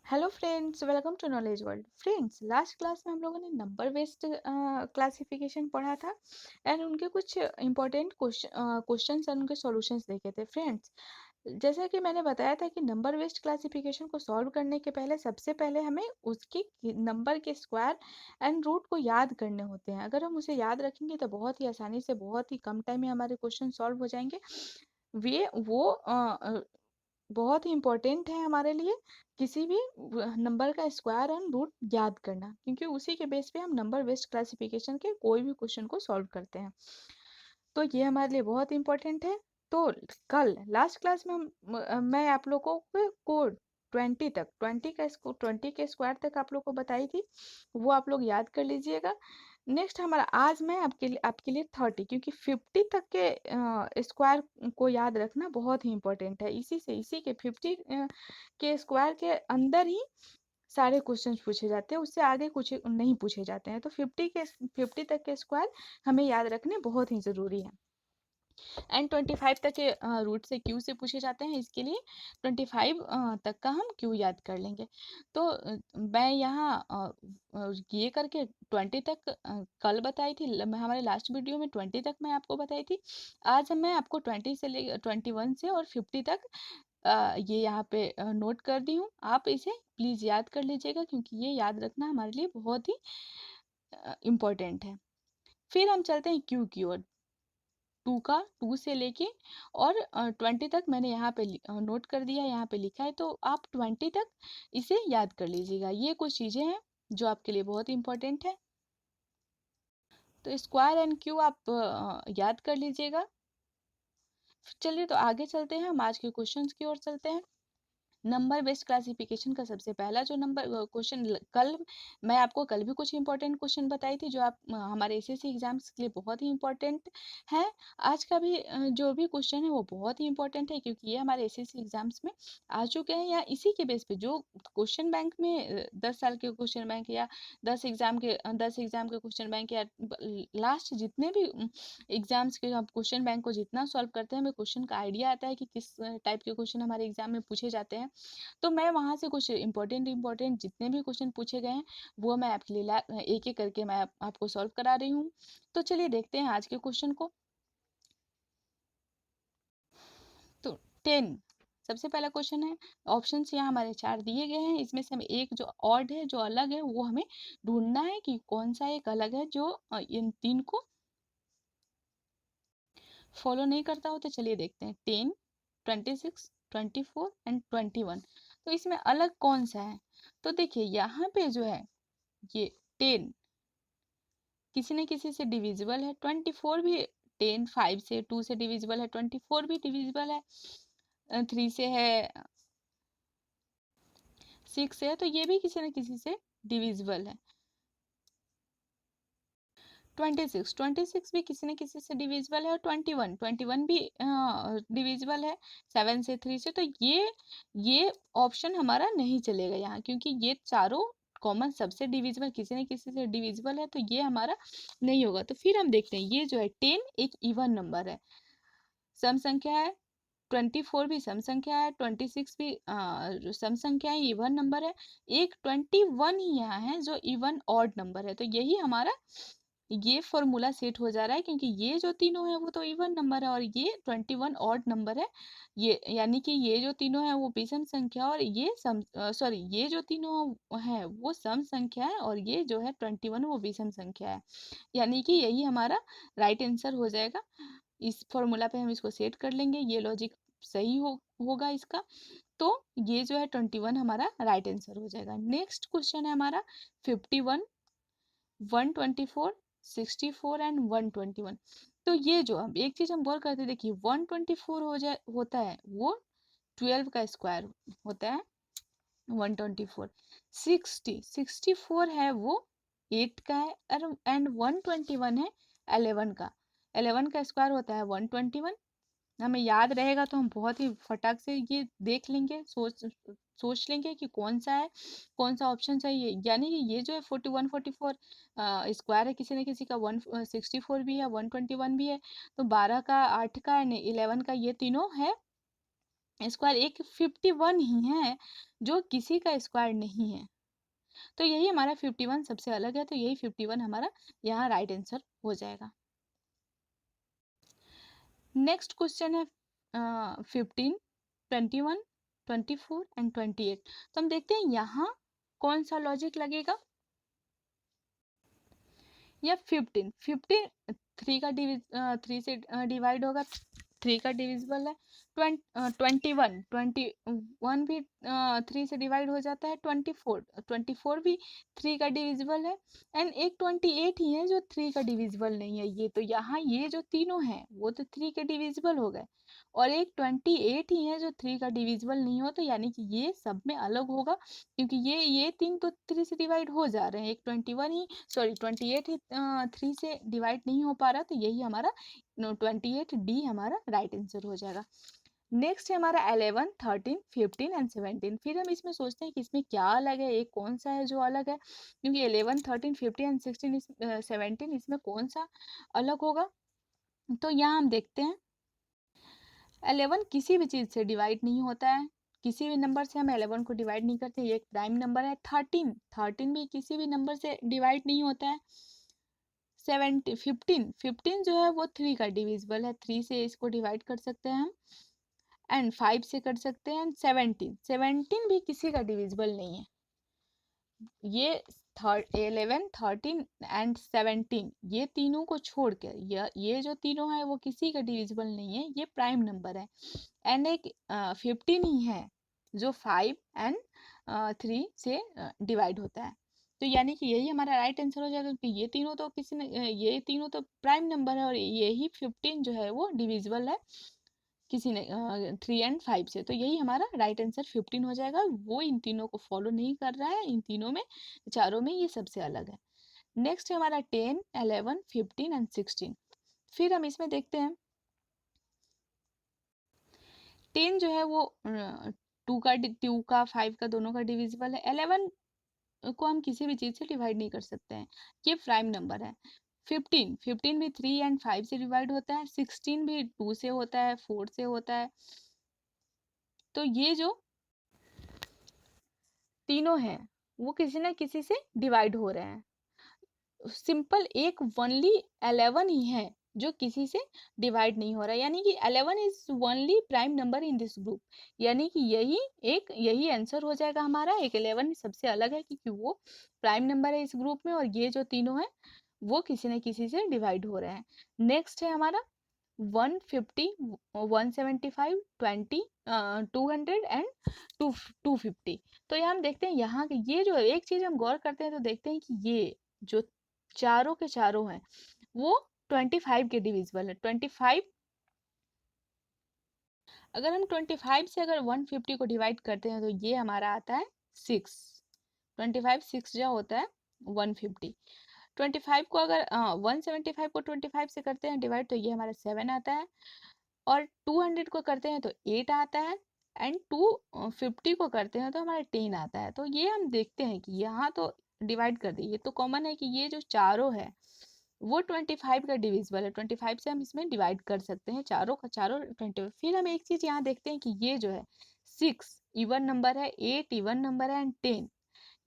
Hello friends, welcome to knowledge world. Friends, last class में हम लोगों ने नंबर बेस्ड क्लासिफिकेशन पढ़ा था एंड उनके कुछ इंपॉर्टेंट क्वेश्चंस एंड उनके सॉल्यूशंस देखे थे। फ्रेंड्स, जैसा कि मैंने बताया था कि नंबर बेस्ड क्लासिफिकेशन को सॉल्व करने के पहले सबसे पहले हमें उसके नंबर के स्क्वायर एंड रूट को याद करने होते हैं। अगर हम उसे याद रखेंगे तो बहुत ही आसानी से बहुत ही कम टाइम में हमारे क्वेश्चन सॉल्व हो जाएंगे। वे वो बहुत ही इम्पोर्टेंट है हमारे लिए किसी भी नंबर का स्क्वायर एंड रूट याद करना, क्योंकि उसी के बेस पे हम नंबर बेस्ड क्लासिफिकेशन के कोई भी क्वेश्चन को सॉल्व करते हैं। तो ये हमारे लिए बहुत इंपॉर्टेंट है। तो कल लास्ट क्लास में मैं आप लोगों को 20 के स्क्वायर तक आप लोग को बताई थी, वो आप लोग याद कर लीजिएगा। नेक्स्ट हमारा आज मैं आपके लिए 30, क्योंकि 50 तक के स्क्वायर को याद रखना बहुत ही इंपॉर्टेंट है। इसी के 50 के स्क्वायर के अंदर ही सारे क्वेश्चन पूछे जाते हैं, उससे आगे कुछ नहीं पूछे जाते हैं। तो 50 तक के स्क्वायर हमें याद रखने बहुत ही ज़रूरी है। एंड 25 तक के रूट से क्यू से पूछे जाते हैं, इसके लिए 25 तक का हम क्यू याद कर लेंगे। तो मैं यहाँ ये करके 20 तक कल बताई थी, मैं हमारे लास्ट वीडियो में 20 तक मैं आपको बताई थी। आज मैं आपको 20 से ले 21 से और 50 तक ये यहाँ पे नोट कर दी हूँ। आप इसे प्लीज़ याद कर लीजिएगा, क्योंकि ये याद रखना हमारे लिए बहुत ही इम्पोर्टेंट है। फिर हम चलते हैं क्यू की ओर। 2 से लेके और 20 तक मैंने यहाँ पे नोट कर दिया, यहाँ पे लिखा है, तो आप 20 तक इसे याद कर लीजिएगा। ये कुछ चीज़ें हैं जो आपके लिए बहुत इंपॉर्टेंट है। तो स्क्वायर एंड क्यू आप याद कर लीजिएगा। चलिए, तो आगे चलते हैं, हम आज के क्वेश्चंस की ओर चलते हैं। नंबर बेस्ड क्लासिफिकेशन का सबसे पहला जो नंबर क्वेश्चन, कल मैं आपको कल भी कुछ इंपॉर्टेंट क्वेश्चन बताई थी जो आप हमारे एसएससी एग्जाम्स के लिए बहुत ही इंपॉर्टेंट है। आज का भी जो भी क्वेश्चन है वो बहुत ही इंपॉर्टेंट है, क्योंकि ये हमारे एसएससी एग्जाम्स में आ चुके हैं, या इसी के बेस पे जो क्वेश्चन बैंक में 10 साल के क्वेश्चन बैंक या 10 एग्जाम के क्वेश्चन बैंक, या लास्ट जितने भी एग्जाम्स के हम क्वेश्चन बैंक को जितना सॉल्व करते हैं, हमें क्वेश्चन का आइडिया आता है कि किस टाइप के क्वेश्चन हमारे एग्जाम में पूछे जाते हैं। तो मैं वहाँ से कुछ इम्पोर्टेंट जितने भी क्वेश्चन पूछे गए हैं वो मैं आपके लिए एक एक करके मैं आपको सॉल्व करा रही हूँ। तो चलिए देखते हैं आज के क्वेश्चन को। तो 10 सबसे पहला क्वेश्चन है। ऑप्शंस यहाँ हमारे 4 दिए गए हैं, इसमें से हमें एक जो ऑड है, जो अलग है, वो हमें ढूंढना है कि कौन सा एक अलग है जो इन तीन को फॉलो नहीं करता हो। तो चलिए देखते हैं। 10, 26, 24 एंड 21, तो इसमें अलग कौन सा है। तो देखिए यहाँ पे जो है ये 10 किसी न किसी से डिविजिबल है, 24 भी 10 5 से 2 से डिविजिबल है, 24 भी डिविजिबल है, 3 से है, 6 से है, तो ये भी किसी न किसी से डिविजिबल है। 26 भी किसी न किसी से डिविजिबल है, और 21 भी डिविजिबल है 7 से 3 से। तो ये ऑप्शन हमारा नहीं चलेगा यहाँ, क्योंकि ये चारों कॉमन सबसे डिविजिबल किसी न किसी से डिविजिबल है, तो ये हमारा नहीं होगा। तो फिर हम देखते हैं, ये जो है 10 एक इवन नंबर है, सम संख्या है। 24 भी सम संख्या है, 26 भी सम संख्या है, इवन नंबर है। एक 21 ही यहाँ है जो इवन ऑड नंबर है। तो यही हमारा ये फॉर्मूला सेट हो जा रहा है, क्योंकि ये जो तीनों है वो तो इवन नंबर है और ये 21 ऑड नंबर है। ये यानी कि ये जो तीनों है वो विषम संख्या, और ये सॉरी, ये जो तीनों है वो सम संख्या है, और ये जो है 21 वो विषम संख्या है। यानी कि यही हमारा राइट आंसर हो जाएगा। इस फॉर्मूला पे हम इसको सेट कर लेंगे, ये लॉजिक सही होगा इसका। तो ये जो है 21 हमारा राइट आंसर हो जाएगा। नेक्स्ट क्वेश्चन है हमारा 51, 124, 64 एंड 121। तो ये जो हम एक चीज हम बोल करते, देखिए 124 होता है वो 12 का स्क्वायर होता है 124। 64 है वो 8 का है, एंड 121 है 11 का। 11 का स्क्वायर होता है 121। हमें याद रहेगा तो हम बहुत ही फटाक से ये देख लेंगे, सोच लेंगे कि कौन सा है, कौन सा ऑप्शन चाहिए। यानी कि ये जो है 41 44 स्क्वायर है किसी न किसी का, 164 भी है, 121 भी है, तो 12 का, 8 का एंड 11 का, ये तीनों है स्क्वायर एक 51 ही है जो किसी का स्क्वायर नहीं है। तो यही हमारा 51 सबसे अलग है, तो यही 51 हमारा यहाँ राइट आंसर हो जाएगा। नेक्स्ट क्वेश्चन है 15, 21, 24 एंड 28। तो हम देखते हैं यहाँ कौन सा लॉजिक लगेगा। या 15 3 का 3 से डिवाइड होगा, 3 का डिविजिबल है। 21 भी 3 से डिवाइड हो जाता है। 24 भी 3 का डिविजिबल है। एंड एक 28 ही है जो 3 का डिविजिबल नहीं है। ये तो यहाँ ये जो तीनों हैं वो तो 3 के डिविजिबल हो गए, और एक 28 ही है जो 3 का डिविजिबल नहीं हो, तो यानी कि ये सब में अलग होगा, क्योंकि ये तीन तो 3 से डिवाइड हो जा रहे हैं। एक 28 ही 3 से डिवाइड नहीं हो पा रहा, तो यही हमारा 28D हमारा राइट आंसर हो जाएगा। नेक्स्ट है हमारा 11, 13, 15 एंड 17। फिर हम इसमें सोचते हैं कि इसमें क्या अलग है, एक कौन सा है जो अलग है, क्योंकि 11, 13, 15 एंड 17 इसमें कौन सा अलग होगा। तो यहाँ हम देखते हैं 11 किसी भी चीज़ से डिवाइड नहीं होता है, किसी भी नंबर से हम 11 को डिवाइड नहीं करते, ये एक प्राइम नंबर है। 13 भी किसी भी नंबर से डिवाइड नहीं होता है। 15 जो है वो 3 का डिविजिबल है, 3 से इसको डिवाइड कर सकते हैं हम, एंड 5 से कर सकते हैं। 17 भी किसी का डिविजिबल नहीं है। ये 11, 13 एंड 17 ये तीनों को छोड़ कर ये जो तीनों है वो किसी का डिविजिबल नहीं है, ये प्राइम नंबर है। एंड एक 15 ही है जो 5 एंड 3 से डिवाइड होता है। तो यानी कि यही हमारा राइट आंसर हो जाएगा, क्योंकि ये तीनों तो ये तीनों तो प्राइम नंबर है, और यही 15 जो है वो डिविजिबल है किसी ने 3 एंड 5 से। तो यही हमारा राइट आंसर 15 हो जाएगा। वो इन तीनों को फॉलो नहीं कर रहा है, इन तीनों में चारों में ये सबसे अलग है। नेक्स्ट है हमारा 10, 11, 15 एंड 16। फिर हम इसमें देखते हैं 10 जो है वो 2 का 5 का दोनों का डिविजिबल है। 11 को हम किसी भी चीज़ से डिवाइड नहीं कर सकते हैं, ये प्राइम नंबर है। 15 भी 3 एंड 5 से डिवाइड होता है। 16 भी 2 से होता है, 4 से होता है। तो ये जो तीनों हैं वो किसी ना किसी से डिवाइड हो रहे हैं। सिंपल एक ओनली 11 ही है जो किसी से डिवाइड नहीं हो रहा, यानी कि 11 is only prime number in this group. यानी कि यही आंसर हो जाएगा हमारा। एक 11 सबसे अलग है क्योंकि वो प्राइम नंबर है इस ग्रुप में, और ये जो तीनों हैं वो किसी न किसी से डिवाइड हो रहे हैं। नेक्स्ट है हमारा 150, 175, 20, 200 एंड 250। तो यहाँ हम देखते हैं यहाँ के ये जो एक चीज हम गौर करते हैं तो देखते हैं कि ये जो चारों के चारों हैं वो 25 के डिविजिबल है। 25, अगर हम 25 से अगर 150 को डिवाइड करते हैं तो ये हमारा आता है 6। 25 6 जो होता है 150। 25 को अगर 175 को 25 से करते हैं डिवाइड, तो ये हमारा 7 आता है। और 200 को करते हैं तो 8 आता है। एंड 250 को करते हैं तो हमारा 10 आता है। तो ये हम देखते हैं कि यहाँ तो डिवाइड कर दिए, ये तो कॉमन है कि ये जो चारों है वो 25 का डिविजिबल है। 25 से हम इसमें डिवाइड कर सकते हैं, चारों का चारों 25। फिर हम एक चीज यहाँ देखते हैं कि ये जो है 6 इवन नंबर है, 8 इवन नंबर है, एंड 10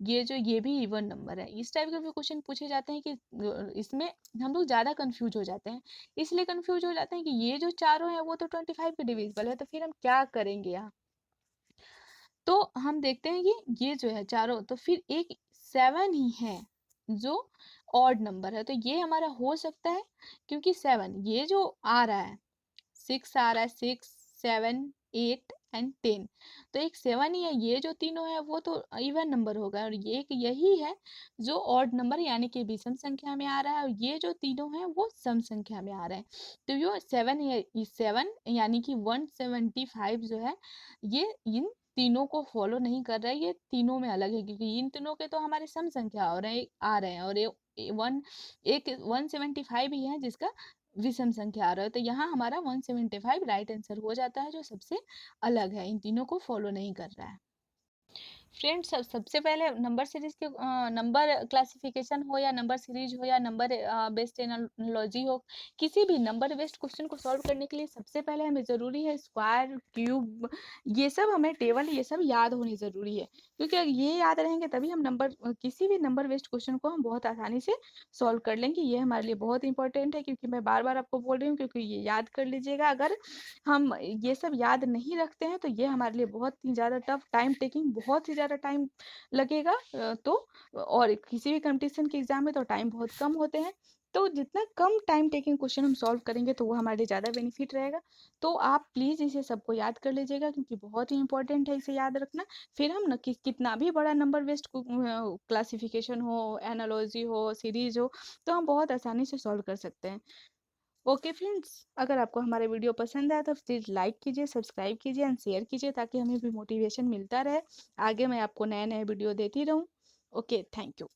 ये भी इवन नंबर है। इस टाइप के भी क्वेश्चन पूछे जाते हैं कि इसमें हम लोग ज़्यादा कंफ्यूज हो जाते हैं। इसलिए कंफ्यूज हो जाते हैं कि ये जो चारों हैं वो तो 25 के डिविजिबल है, तो फिर हम क्या करेंगे यहाँ। तो हम देखते हैं कि ये जो है चारों, तो फिर एक 7 ही है जो ऑड नंबर है, तो ये हमारा हो सकता है, क्योंकि 7 ये जो आ रहा है 6 आ रहा है, 6, 7, 8 एंड 10, तो एक 7 ही है। ये जो तीनों है वो तो इवन नंबर होगा, और ये एक यही है जो ऑड नंबर यानी कि विषम संख्या में आ रहा है, और ये जो तीनों हैं वो सम संख्या में आ रहे हैं। तो ये 7 है, 7 यानी कि 175 जो है ये इन तीनों को फॉलो नहीं कर रहा है, ये तीनों में अलग है, क्योंकि इन तीनों के तो हमारे सम संख्या आ रहे हैं, और एक 175 ही है जिसका विषम संख्या आ रहा है। तो यहाँ हमारा 175 राइट आंसर हो जाता है, जो सबसे अलग है, इन तीनों को फॉलो नहीं कर रहा है। फ्रेंड्स सबसे पहले नंबर सीरीज के नंबर क्लासिफिकेशन हो या नंबर सीरीज हो या नंबर बेस्ड एनालॉजी हो, किसी भी नंबर बेस्ड क्वेश्चन को सॉल्व करने के लिए सबसे पहले हमें ज़रूरी है स्क्वायर, क्यूब, ये सब हमें टेबल ये सब याद होनी ज़रूरी है, क्योंकि अगर ये याद रहेंगे तभी हम किसी भी नंबर बेस्ड क्वेश्चन को हम बहुत आसानी से सॉल्व कर लेंगे। ये हमारे लिए बहुत इंपॉर्टेंट है, क्योंकि मैं बार बार आपको बोल रही हूँ, क्योंकि ये याद कर लीजिएगा। अगर हम ये सब याद नहीं रखते हैं तो ये हमारे लिए बहुत ही ज़्यादा टफ, टाइम टेकिंग, बहुत ही ज़्यादा टाइम लगेगा। तो और किसी भी कंपटीशन के एग्जाम में तो टाइम बहुत कम होते हैं, तो जितना कम टाइम टेकिंग क्वेश्चन हम सॉल्व करेंगे तो वो हमारे लिए ज़्यादा बेनिफिट रहेगा। तो आप प्लीज़ इसे सबको याद कर लीजिएगा, क्योंकि बहुत ही इंपॉर्टेंट है इसे याद रखना। फिर हम न कितना भी बड़ा नंबर बेस्ड क्लासिफिकेशन हो, एनालॉजी हो, सीरीज हो, तो हम बहुत आसानी से सॉल्व कर सकते हैं। ओके फ्रेंड्स, अगर आपको हमारा वीडियो पसंद आया तो प्लीज़ लाइक कीजिए, सब्सक्राइब कीजिए एंड शेयर कीजिए, ताकि हमें भी मोटिवेशन मिलता रहे, आगे मैं आपको नए नए वीडियो देती रहूँ। Okay, thank you.